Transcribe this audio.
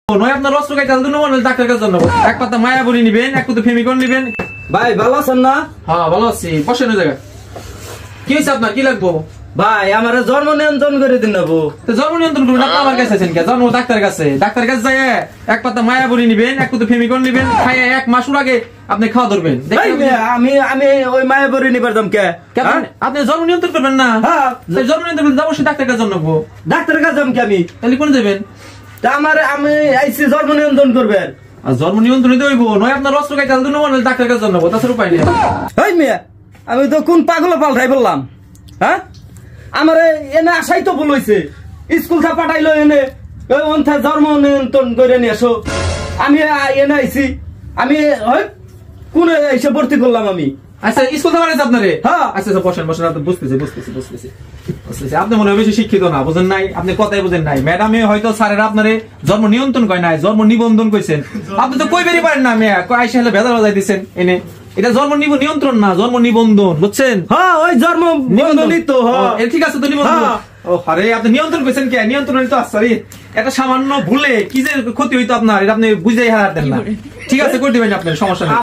নয় আপনার অস্ত্র গাইতে ডাক্তার কাছে জন্য এক পাতা মায়াবরী নিবেন, এক পাতা ফেমিকন নিবেন। ভাই ভালো আছেন না? হ্যাঁ ভালো আছি, বসেন ওই জায়গায়। কি হয়েছে আপনার, কি লাগবো? ভাই আমার জন্ম নিয়ন্ত্রণ করে দিন নেবো। জন্ম নিয়ন্ত্রণ করবেন আপনি আমার কাছে আছেন কে? জন্ম ডাক্তার কাছে, ডাক্তার কাছে যাই এক পাতা মায়াবরী নিবেন, এক পাতা ফেমিকন নিবেন, খাইয়ে 1 মাসের আগে আপনি খাওয়া ধরবেন। আমি ওই মায়াবরী নিবার দাম কে? আপনি জন্ম নিয়ন্ত্রণ করবেন না? জন্ম নিয়ন্ত্রণ যাবো সে ডাক্তার কাছে জন্ম। ডাক্তার কাছে যাম কি আমি? তাহলে কোন যাবেন? আমি আইসি জন্ম নিয়ন্ত্রণ করবেন। জন্ম নিয়ন্ত্রণ দিতে হইব, নয় আপনার অস্ত্র গাইতে ডাক্তার কাছে জন্ম, তাছাড়া উপায় নেই। আমি তো কোন পাগল পাল্টাই বললাম? হ্যাঁ আমার এনে আসাই তো ভুল হয়েছে। স্কুল থেকে পাঠাইলো এনে জন্ম নিয়ন্ত্রণ করে নিয়ে আসো। আমি এনে আইসি, আমি কোন এসে ভর্তি করলাম আমি। আচ্ছা স্কুল থেকে পাঠাইছে আপনারে? হ্যাঁ। আচ্ছা বসেন বসেন, আপনি বুঝতেছি। আপনি মনে হয় বেশি শিক্ষিত না, বুঝেন নাই, আপনি কথাই বুঝেন নাই। ম্যাডামে হয়তো স্যারেরা আপনারে জন্ম নিয়ন্ত্রণ কয় নাই, জন্ম নিবন্ধন কইছেন। আপনি তো কই বেরিয়ে পারেন না, মেয়ে আইসা হলে ভেজা বাজাই দিচ্ছেন এনে। এটা জন্ম নিয়ন্ত্রণ না, জন্ম নিবন্ধন, বুঝছেন? হ্যাঁ ওই জন্ম নিবন্ধনই তো। ঠিক আছে তো নিবন্ধন। ও আরে আপনি নিয়ন্ত্রণ কইছেন কে? নিয়ন্ত্রণ তো সরি, এটা সামান্য ভুলে কি যে ক্ষতি হইতো আপনার, এটা আপনি বুঝাই হারাতেন না। ঠিক আছে করে দিবেন আপনার, সমস্যা নেই।